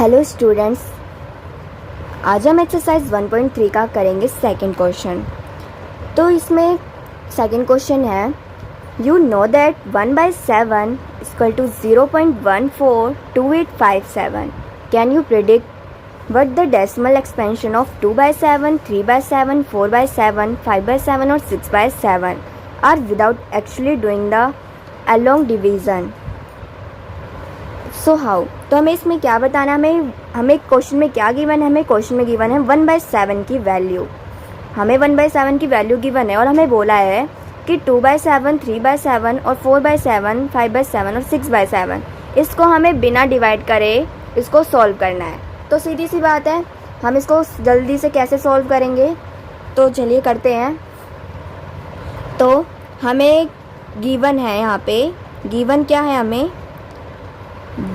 Hello students, आज हम exercise 1.3 का करेंगे सेकंड क्वेश्चन। तो इसमें सेकंड क्वेश्चन है, you know that 1/7 equal to 0.142857। Can you predict what the decimal expansion of 2/7, 3/7, 4/7, 5/7 और 6/7 are without actually doing the long division. So how. तो हमें इसमें क्या बताना है, हमें क्वेश्चन में क्या गिवन है, हमें क्वेश्चन में गिवन है 1/7 की वैल्यू। हमें 1/7 की वैल्यू गिवन है और हमें बोला है कि 2/7, 3/7 और 4/7, 5/7 और 6/7 इसको हमें बिना डिवाइड करे इसको सॉल्व करना है। तो सीधी सी बात है, हम इसको जल्दी से कैसे सॉल्व करेंगे, तो चलिए करते हैं। तो हमें गिवन है, यहाँ पे गिवन क्या है, हमें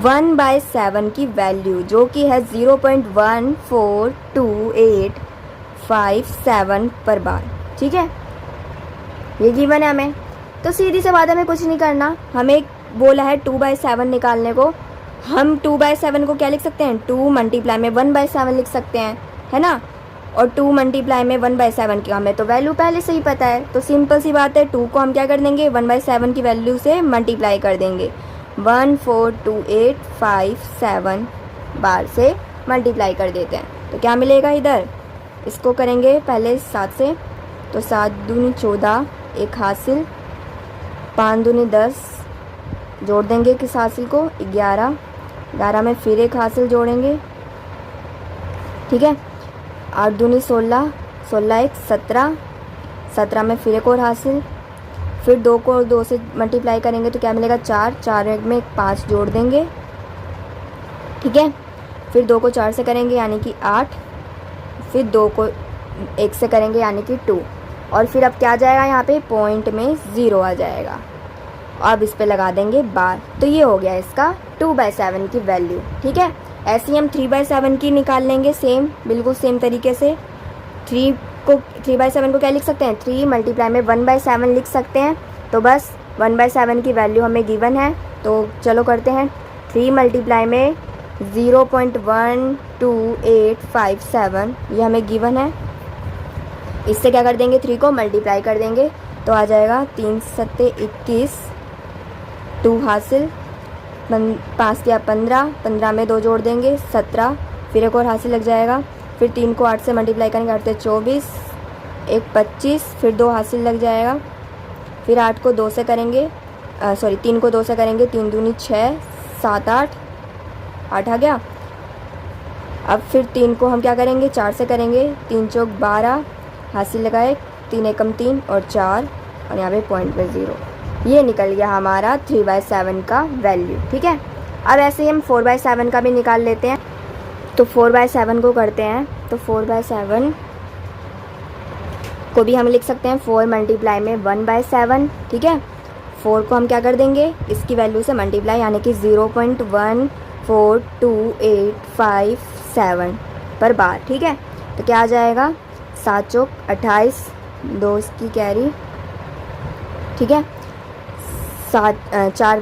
1/7 की वैल्यू जो कि है 0.142857 पर बार। ठीक है, ये गिवन है हमें। तो सीधी सी बात है, हमें कुछ नहीं करना। हमें बोला है 2/7 निकालने को। हम 2/7 को क्या लिख सकते हैं, 2 मल्टीप्लाई में 1/7 लिख सकते हैं, है ना। और 2 मल्टीप्लाई में 1/7 की हमें तो वैल्यू पहले से ही पता है। तो सिंपल सी बात है, 2 को हम क्या कर देंगे, 1/7 की वैल्यू से मल्टीप्लाई कर देंगे। 142857 बार से मल्टीप्लाई कर देते हैं तो क्या मिलेगा इधर। इसको करेंगे पहले 7 से, तो 7 दूनी 14, एक हासिल, 5 दूनी 10, जोड़ देंगे किस हासिल को, 11, 11 में फिर एक हासिल जोड़ेंगे। ठीक है, 8 दूनी 16, 16 एक 17, 17 में फिर एक और हासिल, फिर 2 को 2 से मल्टीप्लाई करेंगे तो क्या मिलेगा 4, 4 एक में 5 जोड़ देंगे। ठीक है, फिर 2 को 4 से करेंगे यानी कि 8, फिर 2 को 1 से करेंगे यानी कि 2, और फिर अब क्या आ जाएगा, यहाँ पे पॉइंट में 0 आ जाएगा। अब इस पे लगा देंगे बार। तो ये हो गया इसका 2/7 की वैल्यू। ठीक है, ऐसे ही हम 3/7 की निकाल लेंगे, सेम बिल्कुल सेम तरीके से। 3/7 को क्या लिख सकते हैं, 3 मल्टीप्लाई में 1/7 लिख सकते हैं। तो बस 1/7 की वैल्यू हमें गिवन है, तो चलो करते हैं। 3 मल्टीप्लाई में 0.125857 ये हमें गिवन है। इससे क्या कर देंगे, 3 को मल्टीप्लाई कर देंगे तो आ जाएगा 3 सत्ते 21, 2 हासिल, 5 या 15, 15 में 2 जोड़ देंगे 17, फिर एक और हासिल लग जाएगा। फिर 3 को 8 से मल्टीप्लाई करेंगे, 8 से 24, एक 25, फिर 2 हासिल लग जाएगा। फिर 8 को 2 से करेंगे, 3 को 2 से करेंगे, 3 दूनी 6, 7 8, 8 आ गया। अब फिर 3 को हम क्या करेंगे, 4 से करेंगे, 3 चौक 12, हासिल लगाए, 3 एकम 3 और 4, और यहाँ पे पॉइंट में 0। ये निकल गया हमारा 3/7 का वैल्यू। ठीक है, अब ऐसे ही हम 4/7 का भी निकाल लेते हैं। तो 4/7 को करते हैं, तो 4/7 को भी हम लिख सकते हैं 4 मल्टीप्लाई में 1/7। ठीक है, 4 को हम क्या कर देंगे, इसकी वैल्यू से मल्टीप्लाई यानी कि 0.142857 पर बार। ठीक है, तो क्या आ जाएगा, 7 चौक 28, 2 इसकी कैरी। ठीक है, 4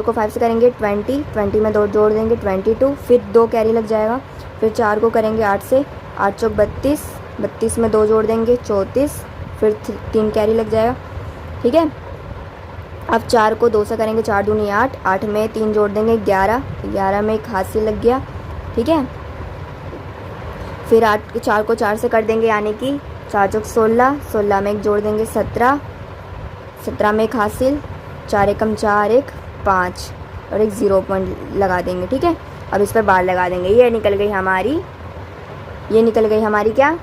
को 5 से करेंगे 20, 20 में 2 जोड़ देंगे 22, फिर 2 कैरी लग जाएगा। फिर 4 को करेंगे 8 से, 8 चौक 32, 32 में 2 जोड़ देंगे 34, फिर 3 कैरी लग जाएगा। ठीक है, अब 4 को 2 से करेंगे, 4 दूनी 8, 8 में 3 जोड़ देंगे 11, 11 में एक हासिल लग गया। ठीक है, फिर 4 को 4 से कर देंगे यानी कि 4 चौक 16, 16 में एक जोड़ देंगे 17, 17 में एक हासिल, 4 एकम 4, एक 5 और एक 0 पॉइंट लगा देंगे। ठीक है, अब इस पर बार लगा देंगे। ये निकल गई हमारी क्या,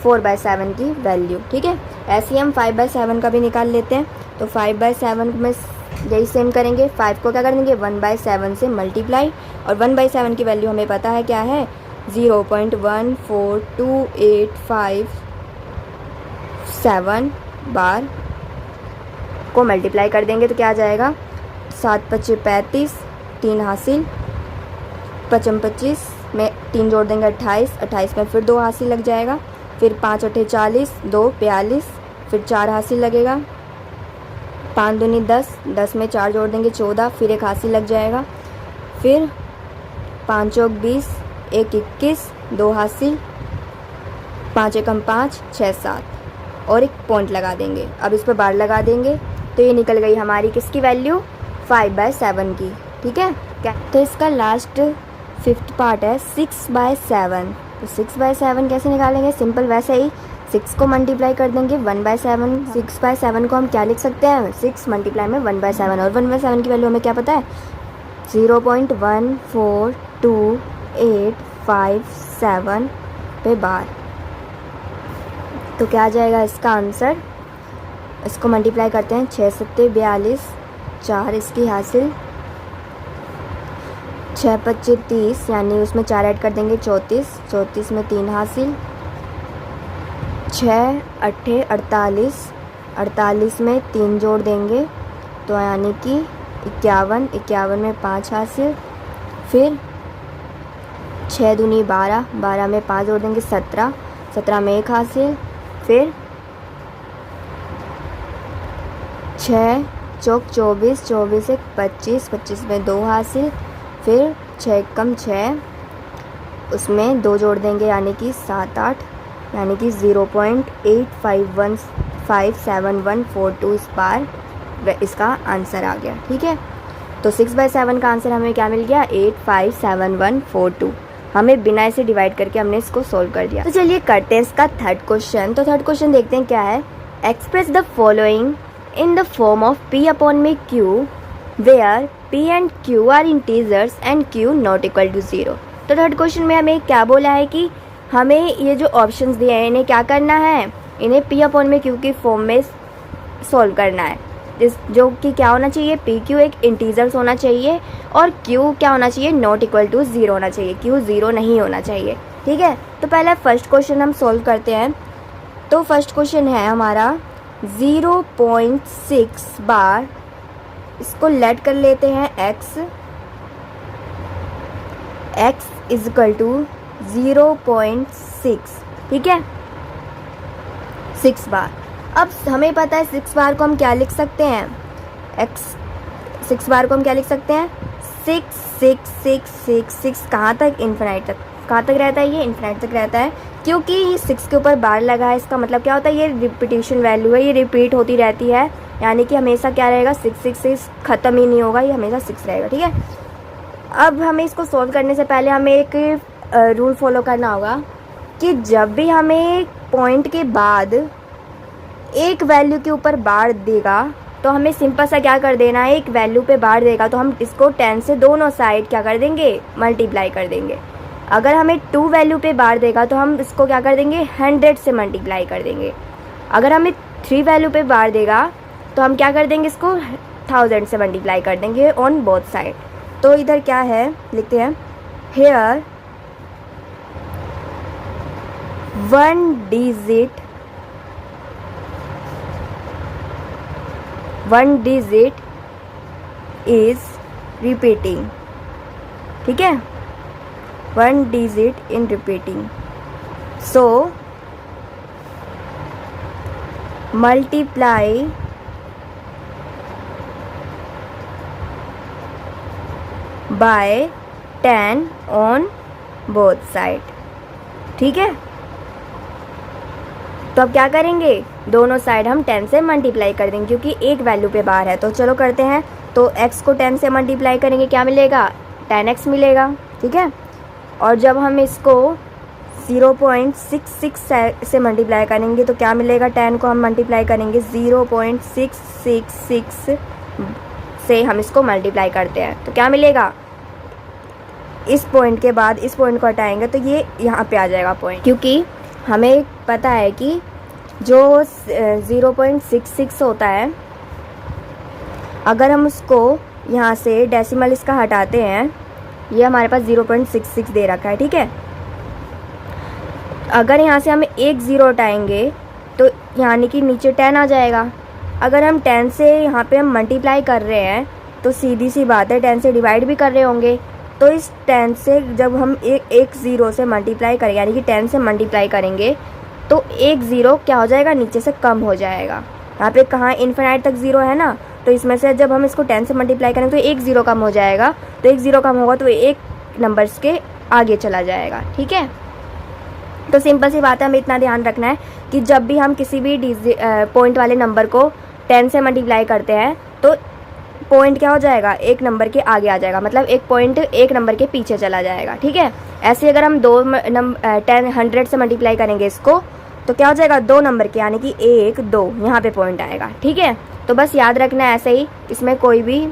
4/7 की वैल्यू। ठीक है, ऐसे ही हम 5/7 का भी निकाल लेते हैं। तो 5/7 में यही सेम करेंगे। 5 को क्या कर देंगे, 1/7 से मल्टीप्लाई, और 1/7 की वैल्यू हमें पता है क्या है, 0.142857 बार को मल्टीप्लाई कर देंगे तो क्या आ जाएगा, 7 पच्चे 35, 3 हासिल, 55 25 में 3 जोड़ देंगे 28, 28 में फिर 2 हासिल लग जाएगा। फिर 5 अट्ठे 40, 2 42, फिर 4 हासिल लगेगा, 5 दूनी 10, 10 में 4 जोड़ देंगे 14, फिर एक हासिल लग जाएगा। फिर 5 चौक 20, 1 21, 2 हासिल, 5 एकम 5, 6 7 और एक पॉइंट लगा देंगे। अब इस पर बार लगा देंगे तो ये निकल गई हमारी किसकी वैल्यू, 5/7 की। ठीक है क्या, तो इसका लास्ट 5th पार्ट है 6/7। तो 6/7 कैसे निकालेंगे, सिंपल वैसे ही 6 को मल्टीप्लाई कर देंगे 1/7। 6/7 को हम क्या लिख सकते हैं, 6 मल्टीप्लाई में 1/7, और 1/7 की वैल्यू हमें क्या पता है, 0.14287 पे बार। तो क्या आ जाएगा इसका आंसर, इसको मल्टीप्लाई करते हैं 6 7 42, 4 इसकी हासिल, 6 25 30, यानी उसमें 4 ऐड कर देंगे 34, 34 में 3 हासिल, 6 8 48, 48 में 3 जोड़ देंगे तो यानी कि 51, 51 में 5 हासिल, फिर 6 दूनी 12, 12 में 5 जोड़ देंगे 17, 17 में 1 हासिल, फिर 6 चौक 24, 24 एक 25, 25 में 2 हासिल, फिर 6 एकम 6, उसमें 2 जोड़ देंगे यानी कि 7 8, यानी कि 0.85157142 इस बार इसका आंसर आ गया। ठीक है, तो 6/7 का आंसर हमें क्या मिल गया, 857142। हमें बिना इसे डिवाइड करके हमने इसको सोल्व कर दिया। तो चलिए करते हैं इसका थर्ड क्वेश्चन। तो थर्ड क्वेश्चन देखते हैं क्या है, express the following in the form of p upon में q where p and q are integers and q not equal to 0। तो थर्ड क्वेश्चन में हमें क्या बोला है कि हमें ये जो ऑप्शंस दिए हैं इन्हें क्या करना है, इन्हें p अपॉन में q की फॉर्म में सॉल्व करना है, जो कि क्या होना चाहिए, पी क्यू एक इंटीजर्स होना चाहिए और q क्या होना चाहिए, नॉट इक्वल टू 0 होना चाहिए, q 0 नहीं होना चाहिए। ठीक है, तो पहले फर्स्ट क्वेश्चन हम सॉल्व करते हैं। तो फर्स्ट क्वेश्चन है हमारा 0.6 बार, इसको लेट कर लेते हैं x इज इक्वल टू 0.6। ठीक है, 6 बार। अब हमें पता है 6 बार को हम क्या लिख सकते हैं, 6 बार को हम क्या लिख सकते हैं, 6 6 6 6 6 कहाँ तक, इन्फिनाइट तक। कहाँ तक रहता है, ये इन्फिनाइट तक रहता है, क्योंकि 6 के ऊपर बार लगा है। इसका मतलब क्या होता है, ये रिपीटिशन वैल्यू है, ये रिपीट होती रहती है, यानी कि हमेशा क्या रहेगा, 6 6 6 ख़त्म ही नहीं होगा, ये हमेशा 6 रहेगा। ठीक है, अब हमें इसको सॉल्व करने से पहले हमें एक रूल फॉलो करना होगा कि जब भी हमें पॉइंट के बाद एक वैल्यू के ऊपर बार देगा तो हमें सिंपल सा क्या कर देना है, एक वैल्यू पे बार देगा तो हम इसको 10 से दोनों साइड क्या कर देंगे, मल्टीप्लाई कर देंगे। अगर हमें 2 वैल्यू पे बार देगा तो हम इसको क्या कर देंगे, 100 से मल्टीप्लाई कर देंगे। अगर हमें 3 वैल्यू पे बार देगा तो हम क्या कर देंगे, इसको 1000 से मल्टीप्लाई कर देंगे ऑन बोथ साइड। तो इधर क्या है, लिखते हैं हेयर 1 डिजिट इज रिपीटिंग। ठीक है, 1 digit in repeating, so multiply by 10 on both side। ठीक है, तो अब क्या करेंगे, दोनों साइड हम 10 से मल्टीप्लाई कर देंगे क्योंकि एक वैल्यू पे बार है। तो चलो करते हैं, तो x को 10 से मल्टीप्लाई करेंगे, क्या मिलेगा, 10x मिलेगा। ठीक है, और जब हम इसको 0.66 से मल्टीप्लाई करेंगे तो क्या मिलेगा, 10 को हम मल्टीप्लाई करेंगे 0.666 से हम इसको मल्टीप्लाई करते हैं तो क्या मिलेगा, इस पॉइंट के बाद इस पॉइंट को हटाएंगे तो ये यहाँ पे आ जाएगा पॉइंट, क्योंकि हमें पता है कि जो 0.66 होता है, अगर हम उसको यहाँ से डेसिमल इसका हटाते हैं, ये हमारे पास 0.66 दे रखा है। ठीक है, अगर यहाँ से हम एक 0 हटाएंगे तो यानी कि नीचे 10 आ जाएगा। अगर हम 10 से यहाँ पे हम मल्टीप्लाई कर रहे हैं तो सीधी सी बात है 10 से डिवाइड भी कर रहे होंगे, तो इस 10 से जब हम एक 0 से मल्टीप्लाई करें, यानी कि 10 से मल्टीप्लाई करेंगे तो एक 0 क्या हो जाएगा, नीचे से कम हो जाएगा। यहाँ पे कहाँ इन्फिनाइट तक 0 है ना, तो इसमें से जब हम इसको 10 से मल्टीप्लाई करेंगे तो एक 0 कम हो जाएगा, तो एक 0 कम होगा तो एक एक नंबर्स के आगे चला जाएगा। ठीक है, तो सिंपल सी बात है, हमें इतना ध्यान रखना है कि जब भी हम किसी भी पॉइंट वाले नंबर को 10 से मल्टीप्लाई करते हैं तो पॉइंट क्या हो जाएगा, एक नंबर के आगे आ जाएगा, मतलब एक पॉइंट एक नंबर के पीछे चला जाएगा। ठीक है, ऐसे अगर हम 100 से मल्टीप्लाई करेंगे इसको तो क्या हो जाएगा, 2 नंबर के, यानी कि 1 2 यहाँ पे पॉइंट आएगा। ठीक है, तो बस याद रखना है ऐसे ही, इसमें कोई भी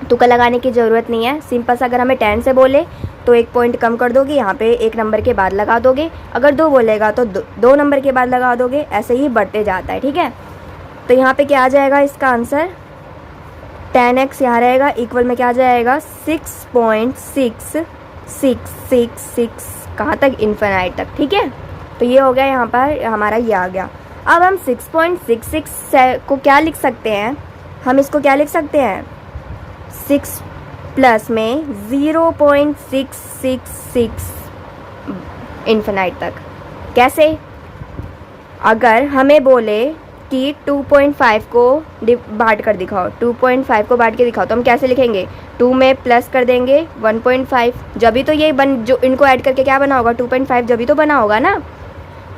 तुक्का लगाने की ज़रूरत नहीं है। सिंपल सा अगर हमें 10 से बोले तो एक पॉइंट कम कर दोगे, यहाँ पे एक नंबर के बाद लगा दोगे, अगर 2 बोलेगा तो 2 नंबर के बाद लगा दोगे, ऐसे ही बढ़ते जाता है। ठीक है, तो यहाँ पे क्या आ जाएगा इसका आंसर, 10x यहाँ रहेगा, इक्वल में क्या आ जाएगा 6.6666 कहाँ तक, इन्फिनाइट तक। ठीक है, तो ये हो गया, यहाँ पर हमारा ये आ गया। अब हम 6.66 को क्या लिख सकते हैं, हम इसको क्या लिख सकते हैं, 6 प्लस में 0.666 इन्फिनाइट तक। कैसे, अगर हमें बोले कि 2.5 को बांट कर दिखाओ, 2.5 को बांट के दिखाओ, तो हम कैसे लिखेंगे, 2 में प्लस कर देंगे 1.5, जब भी तो ये जो इनको ऐड करके क्या बना होगा 2.5, जब भी तो बना होगा ना।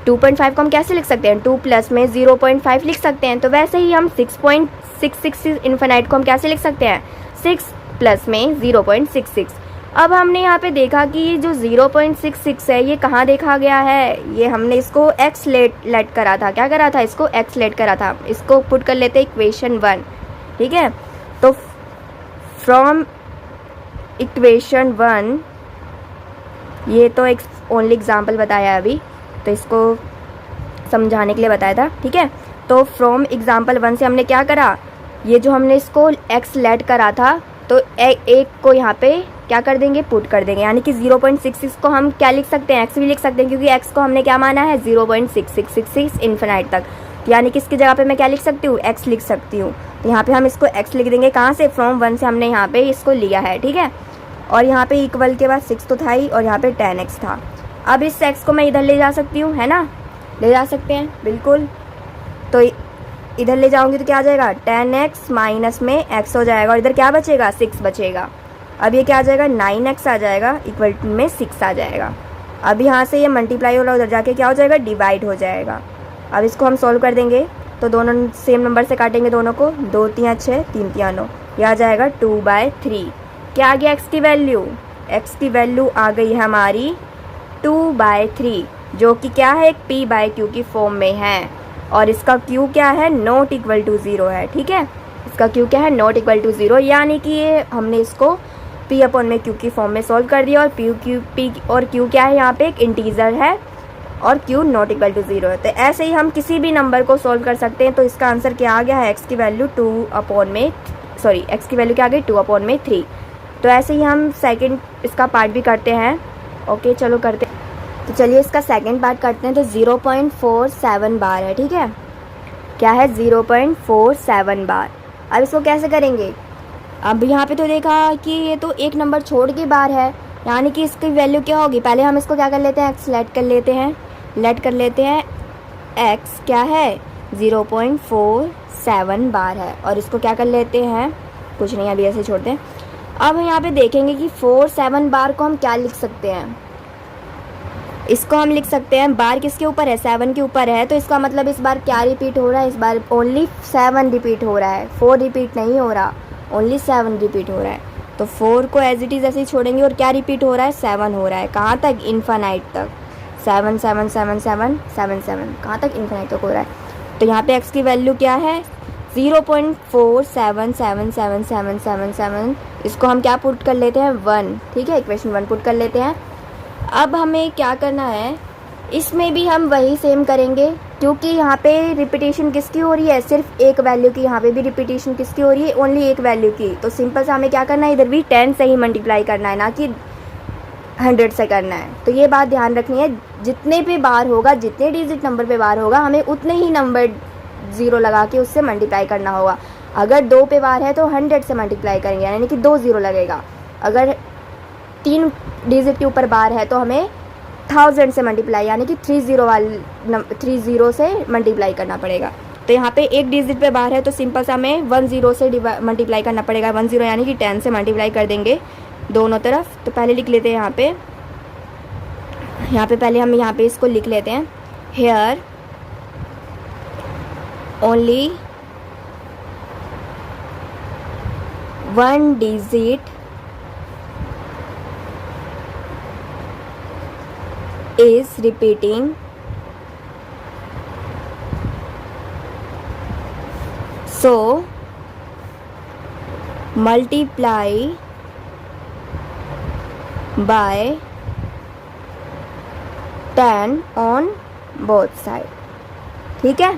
2.5 को हम कैसे लिख सकते हैं, 2 प्लस में 0.5 लिख सकते हैं। तो वैसे ही हम 6.666 इन्फिनाइट को हम कैसे लिख सकते हैं, 6 प्लस में 0.66। अब हमने यहाँ पे देखा कि ये जो 0.66 है ये कहाँ देखा गया है, ये हमने इसको x लेट करा था, क्या करा था, इसको x लेट करा था। इसको पुट कर लेते हैं इक्वेशन 1। ठीक है, तो फ्रॉम इक्वेशन 1, ये तो एक ओनली एग्जाम्पल बताया अभी, तो इसको समझाने के लिए बताया था। ठीक है, तो फ्रॉम एग्जाम्पल 1 से हमने क्या करा, ये जो हमने इसको x लेट करा था तो एक को यहाँ पे क्या कर देंगे, पुट कर देंगे, यानी कि 0.66 को हम क्या लिख सकते हैं, x भी लिख सकते हैं, क्योंकि x को हमने क्या माना है 0.6666 इन्फिनाइट तक, यानी कि इसकी जगह पे मैं क्या लिख सकती हूँ, x लिख सकती हूँ। तो यहाँ पे हम इसको x लिख देंगे, कहाँ से, फ्रॉम 1 से हमने यहाँ पे इसको लिया है। ठीक है, और यहाँ पे इक्वल के बाद 6 तो था ही, और यहाँ पे 10x था। अब इस x को मैं इधर ले जा सकती हूँ, है ना, ले जा सकते हैं बिल्कुल। तो इधर ले जाऊंगी तो क्या आ जाएगा, 10x माइनस में x हो जाएगा, और इधर क्या बचेगा, 6 बचेगा। अब ये क्या आ जाएगा, 9x आ जाएगा, इक्वल में 6 आ जाएगा। अब यहाँ से ये मल्टीप्लाई होगा, उधर जाके क्या हो जाएगा, डिवाइड हो जाएगा। अब इसको हम सॉल्व कर देंगे तो दोनों सेम नंबर से काटेंगे दोनों को, 2 3 6 3 3 9, यह आ जाएगा 2/3। क्या आ गया x की वैल्यू, x की वैल्यू आ गई है हमारी 2/3, जो कि क्या है, एक p/q की फॉर्म में है, और इसका q क्या है, नॉट इक्वल टू 0 है। ठीक है, इसका q क्या है, नॉट इक्वल टू 0, यानी कि ये हमने इसको p/q की फॉर्म में सॉल्व कर दिया, और p और q क्या है, यहाँ पे एक इंटीजर है, और q नॉट इक्वल टू 0 है। तो ऐसे ही हम किसी भी नंबर को सॉल्व कर सकते हैं। तो इसका आंसर क्या आ गया है, x की वैल्यू x की वैल्यू क्या आ गई, 2/3। तो ऐसे ही हम सेकंड इसका पार्ट भी करते हैं। ओके, चलो करते हैं। तो चलिए इसका सेकंड पार्ट करते हैं। तो 0.47 बार है। ठीक है, क्या है, 0.47 बार। अब इसको कैसे करेंगे, अब यहाँ पे तो देखा कि ये तो एक नंबर छोड़ के बार है, यानी कि इसकी वैल्यू क्या होगी, पहले हम इसको क्या कर लेते हैं, x लेट कर लेते हैं, x क्या है, 0.47 बार है, और इसको क्या कर लेते हैं, कुछ नहीं, अभी ऐसे छोड़ते हैं। अब यहाँ पे देखेंगे कि 47 बार को हम क्या लिख सकते हैं, इसको हम लिख सकते हैं, बार किसके ऊपर है, 7 के ऊपर है, तो इसका मतलब इस बार क्या रिपीट हो रहा है, इस बार ओनली 7 रिपीट हो रहा है, 4 रिपीट नहीं हो रहा, ओनली 7 रिपीट हो रहा है। तो 4 को एज इट इज़ ऐसे ही छोड़ेंगे, और क्या रिपीट हो रहा है, 7 हो रहा है, कहाँ तक, इन्फिनाइट तक, 7 7 7 7 7 7, कहाँ तक, इन्फिनाइट तक हो रहा है। तो यहाँ पे x की वैल्यू क्या है, 0.47777777, इसको हम क्या पुट कर लेते हैं, 1। ठीक है, इक्वेशन 1 पुट कर लेते हैं। अब हमें क्या करना है, इसमें भी हम वही सेम करेंगे, क्योंकि यहाँ पे रिपीटेशन किसकी हो रही है, सिर्फ एक वैल्यू की, यहाँ पे भी रिपीटेशन किसकी हो रही है, ओनली एक वैल्यू की। तो सिंपल से हमें क्या करना है, इधर भी 10 से ही मल्टीप्लाई करना है, ना कि 100 से करना है। तो ये बात ध्यान रखनी है, जितने पे बार होगा, जितने डिजिट नंबर पे बार होगा, हमें उतने ही नंबर 0 लगा के उससे मल्टीप्लाई करना होगा। अगर 2 पे बार है तो 100 से मल्टीप्लाई करेंगे, यानी कि 2 0 लगेगा। अगर 3 डिजिट के ऊपर बार है तो हमें 1000 से मल्टीप्लाई, यानी कि 30 से मल्टीप्लाई करना पड़ेगा। तो यहाँ पे एक डिजिट पे बार है तो सिंपल से हमें 10 से मल्टीप्लाई करना पड़ेगा, 10 यानी कि 10 से मल्टीप्लाई कर देंगे दोनों तरफ। तो पहले लिख लेते हैं यहाँ पे पहले हम यहाँ पे इसको लिख लेते हैं, here only one digit is repeating, so multiply by 10 on both side। ठीक है,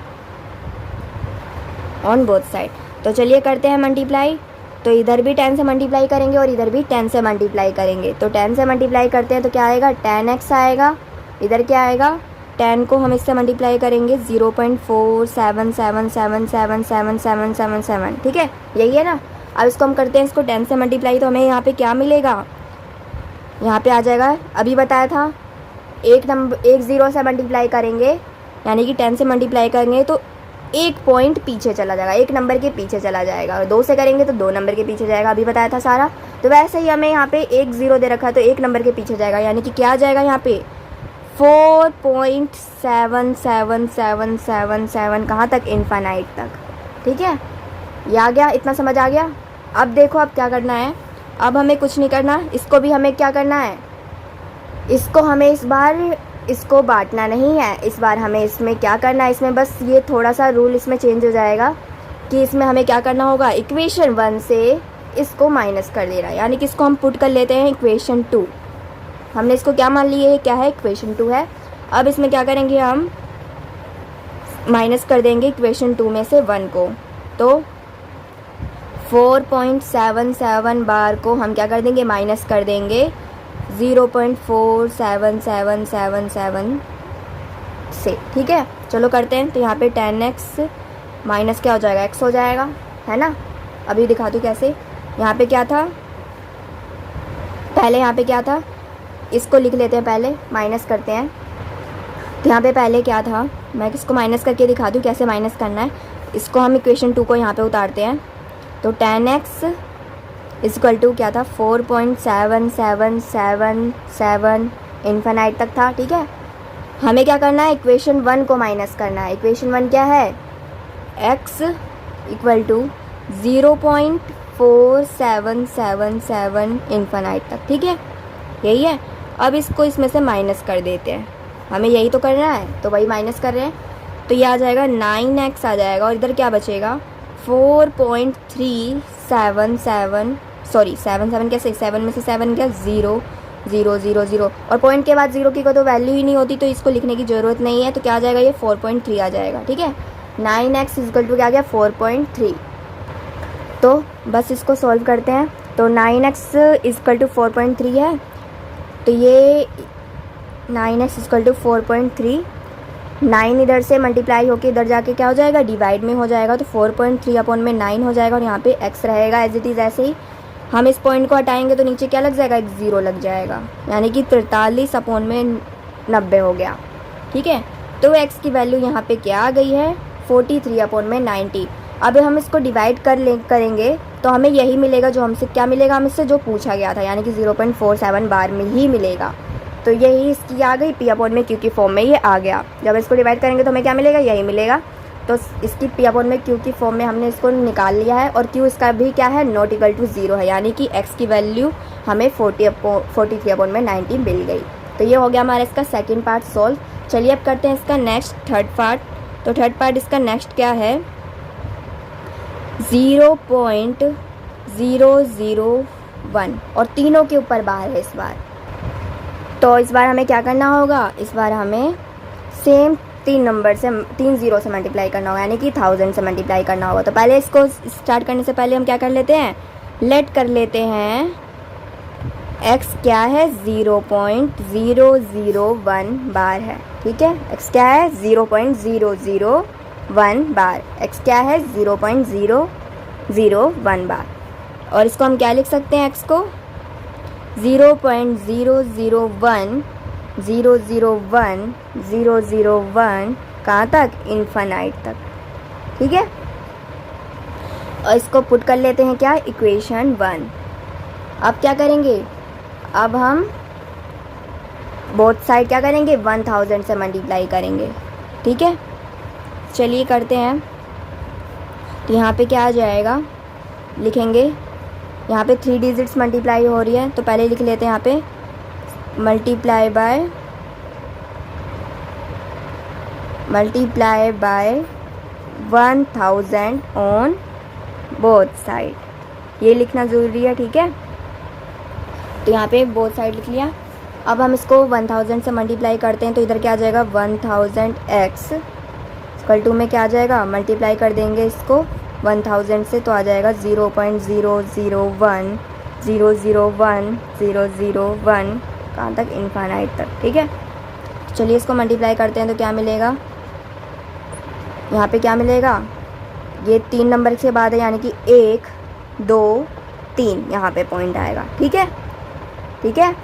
ऑन बोथ साइड। तो चलिए करते हैं मल्टीप्लाई। तो इधर भी 10 से मल्टीप्लाई करेंगे और इधर भी 10 से मल्टीप्लाई करेंगे। तो 10 से मल्टीप्लाई करते हैं तो क्या आएगा, 10x आएगा। इधर क्या आएगा, 10 को हम इससे मल्टीप्लाई करेंगे 0.4777777777। ठीक है, यही है ना। अब इसको हम करते हैं इसको 10 से मल्टीप्लाई, तो हमें यहाँ पे क्या मिलेगा, यहाँ पे आ जाएगा, अभी बताया था एक 0 से मल्टीप्लाई करेंगे, यानी कि 10 से मल्टीप्लाई करेंगे तो एक पॉइंट पीछे चला जाएगा, एक नंबर के पीछे चला जाएगा। और 2 से करेंगे तो 2 नंबर के पीछे जाएगा, अभी बताया था सारा। तो वैसे ही हमें यहाँ पे एक 0 दे रखा है तो एक नंबर के पीछे जाएगा, यानी कि क्या आ जाएगा यहाँ पे 4.777777 कहाँ तक, इन्फानाइट तक। ठीक है, ये आ गया, इतना समझ आ गया। अब देखो अब क्या करना है, अब हमें कुछ नहीं करना, इसको भी हमें क्या करना है, इसको हमें इस बार इसको बांटना नहीं है, इस बार हमें इसमें क्या करना है, इसमें बस ये थोड़ा सा रूल इसमें चेंज हो जाएगा कि इसमें हमें क्या करना होगा, इक्वेशन 1 से इसको माइनस कर देना है, यानी कि इसको हम पुट कर लेते हैं इक्वेशन 2। हमने इसको क्या मान लिया है, क्या है, इक्वेशन 2 है। अब इसमें क्या करेंगे, हम माइनस कर देंगे इक्वेशन 2 में से 1 को। तो 4.77 बार को हम क्या कर देंगे, माइनस कर देंगे 0.47777 से। ठीक है, चलो करते हैं। तो यहाँ पे 10x माइनस क्या हो जाएगा, x हो जाएगा, है ना। अभी दिखा दूँ कैसे। यहाँ पे क्या था, पहले यहाँ पे क्या था, इसको लिख लेते हैं, पहले माइनस करते हैं। तो यहाँ पे पहले क्या था, मैं इसको माइनस करके दिखा दूँ कैसे माइनस करना है। इसको हम इक्वेशन 2 को यहाँ पे उतारते हैं। तो 10x इक्वल टू क्या था, 4.7777 इन्फिनाइट तक था। ठीक है, हमें क्या करना है, इक्वेशन 1 को माइनस करना है। इक्वेशन 1 क्या है, x इक्वल टू 0.4777 इन्फिनाइट तक। ठीक है, यही है। अब इसको इसमें से माइनस कर देते हैं, हमें यही तो करना है, तो वही माइनस कर रहे हैं। तो ये आ जाएगा 9x आ जाएगा, और इधर क्या बचेगा 4.377, सॉरी 77 कैसे, 7 में से 7 क्या, 0 0 0 0, और पॉइंट के बाद 0 की को तो वैल्यू ही नहीं होती, तो इसको लिखने की ज़रूरत नहीं है। तो क्या आ जाएगा, ये 4.3 आ जाएगा। ठीक है, 9x इक्वल टू क्या आ गया, 4.3। तो बस इसको सॉल्व करते हैं। तो 9x इक्वल टू 4.3 है, तो ये 9x इक्वल टू 4.3, 9 इधर से मल्टीप्लाई होके इधर जाके क्या हो जाएगा, डिवाइड में हो जाएगा। तो 4.3 अपॉन में 9 हो जाएगा, और यहाँ पे x रहेगा एज इट इज़। ऐसे ही हम इस पॉइंट को हटाएंगे तो नीचे क्या लग जाएगा, एक 0 लग जाएगा, यानी कि 43 अपॉन में 90 हो गया। ठीक है, तो x की वैल्यू यहाँ पे क्या आ गई है, 43 अपॉन में 90। अब हम इसको डिवाइड करेंगे तो हमें यही मिलेगा जो हमसे क्या मिलेगा, हमसे जो पूछा गया था, यानी कि 0.47 बार में ही मिलेगा। तो यही इसकी आ गई, p अपॉन में q की फॉर्म में ये आ गया। जब इसको डिवाइड करेंगे तो हमें क्या मिलेगा, यही मिलेगा। तो इसकी p अपॉन में q की फॉर्म में हमने इसको निकाल लिया है, और q इसका भी क्या है, नॉट इक्वल टू 0 है, यानी कि x की वैल्यू हमें 43 अपॉन में 90 मिल गई। तो ये हो गया हमारा इसका सेकेंड पार्ट सॉल्व। चलिए अब करते हैं इसका नेक्स्ट थर्ड पार्ट। तो थर्ड पार्ट इसका नेक्स्ट क्या है, 0.001, और तीनों के ऊपर बार है इस बार। तो इस बार हमें क्या करना होगा, इस बार हमें सेम 3 0 से मल्टीप्लाई करना होगा, यानी कि 1000 से मल्टीप्लाई करना होगा। तो पहले इसको स्टार्ट करने से पहले हम क्या कर लेते हैं, लेट कर लेते हैं x क्या है, 0.001 बार है। ठीक है, x क्या है, 0.001 बार, x क्या है, 0.001 बार। और इसको हम क्या लिख सकते हैं, x को 0.001 कहाँ तक, इन्फिनाइट तक। ठीक है, और इसको पुट कर लेते हैं क्या, इक्वेशन 1। अब क्या करेंगे, अब हम बोथ साइड क्या करेंगे, 1000 से मल्टीप्लाई करेंगे। ठीक है, चलिए करते हैं। तो यहाँ पे क्या आ जाएगा, लिखेंगे, यहाँ पे 3 डिजिट्स मल्टीप्लाई हो रही है, तो पहले लिख लेते हैं यहाँ पे multiply by 1000 on both side, ये लिखना ज़रूरी है। ठीक है, तो यहाँ पे बोथ साइड लिख लिया। अब हम इसको 1000 से मल्टीप्लाई करते हैं, तो इधर क्या आ जाएगा 1000x इक्वल टू में क्या आ जाएगा, मल्टीप्लाई कर देंगे इसको 1000 से, तो आ जाएगा 0.001001 कहाँ तक, इनफाइनाइट तक। ठीक है, चलिए इसको मल्टीप्लाई करते हैं, तो क्या मिलेगा, यहाँ पे क्या मिलेगा, ये 3 नंबर के बाद है, यानी कि 1 2 3 यहाँ पे पॉइंट आएगा। ठीक है, ठीक है,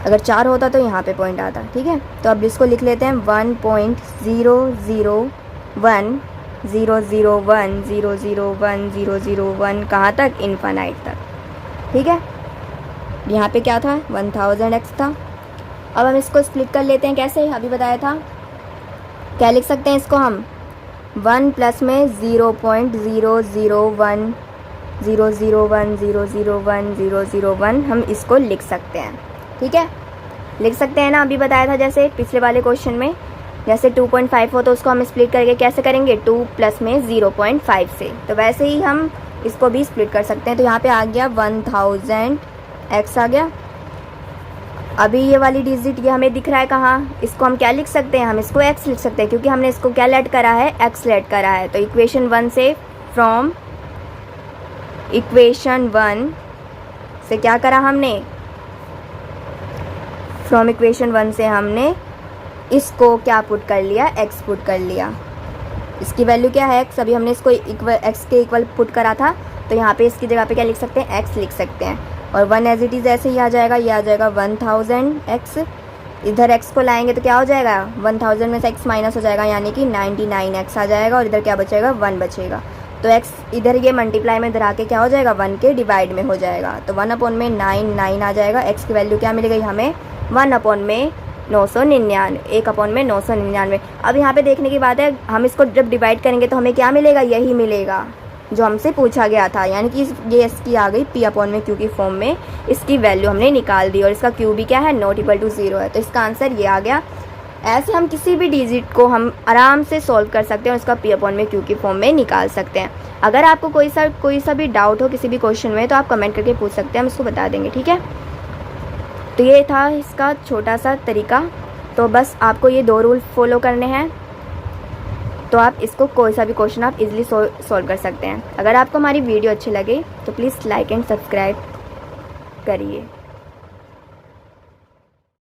अगर 4 होता तो यहाँ पे पॉइंट आता। ठीक है, तो अब इसको लिख लेते हैं 1.001001001 कहाँ तक, इनफाइनाइट तक। ठीक है, यहाँ पे क्या था, 1000x था। अब हम इसको स्प्लिट कर लेते हैं, कैसे अभी बताया था। क्या लिख सकते हैं इसको हम, 1 प्लस में 0.001001001 हम इसको लिख सकते हैं। ठीक है, लिख सकते हैं ना, अभी बताया था जैसे पिछले वाले क्वेश्चन में, जैसे 2.5 हो तो उसको हम स्प्लिट करके कैसे करेंगे, 2 प्लस में 0.5 से, तो वैसे ही हम इसको भी स्प्लिट कर सकते हैं। तो यहाँ पे आ गया 1000x आ गया। अभी ये वाली डिजिट ये हमें दिख रहा है कहाँ, इसको हम क्या लिख सकते हैं, हम इसको x लिख सकते हैं, क्योंकि हमने इसको क्या लेट करा है, x लेट करा है। तो इक्वेशन 1 से, फ्रॉम इक्वेशन 1 से क्या करा हमने, फ्रॉम इक्वेशन 1 से हमने इसको क्या पुट कर लिया, x पुट कर लिया। इसकी वैल्यू क्या है, x, अभी हमने इसको x के इक्वल पुट करा था, तो यहाँ पे इसकी जगह पे क्या लिख सकते हैं, x लिख सकते हैं। और 1 एज इट इज़ ऐसे ही आ जाएगा, ये आ जाएगा 1000x, इधर x को लाएंगे तो क्या हो जाएगा, 1000 में से x माइनस हो जाएगा, यानी कि 99x आ जाएगा, और इधर क्या बचेगा, 1 बचेगा। तो x इधर ये मल्टीप्लाई में इधर आके क्या हो जाएगा, 1 के डिवाइड में हो जाएगा, तो 1/9 आ जाएगा। x की वैल्यू क्या मिल गई हमें, 1/999, 1/999। अब यहाँ पे देखने की बात है, हम इसको जब डिवाइड करेंगे तो हमें क्या मिलेगा, यही मिलेगा जो हमसे पूछा गया था, यानी कि ये इसकी आ गई p/q की फॉर्म में, इसकी वैल्यू हमने निकाल दी, और इसका q भी क्या है, नॉट इक्वल टू 0 है, तो इसका आंसर ये आ गया। ऐसे हम किसी भी डिजिट को हम आराम से सॉल्व कर सकते हैं और इसका p/q की फॉर्म में निकाल सकते हैं। अगर आपको कोई सा भी डाउट हो किसी भी क्वेश्चन में, तो आप कमेंट करके पूछ सकते हैं, हम उसको बता देंगे। ठीक है, तो ये था इसका छोटा सा तरीका। तो बस आपको ये 2 रूल फॉलो करने हैं, तो आप इसको कोई सा भी क्वेश्चन आप इजीली सॉल्व कर सकते हैं। अगर आपको हमारी वीडियो अच्छी लगे तो प्लीज़ लाइक एंड सब्सक्राइब करिए।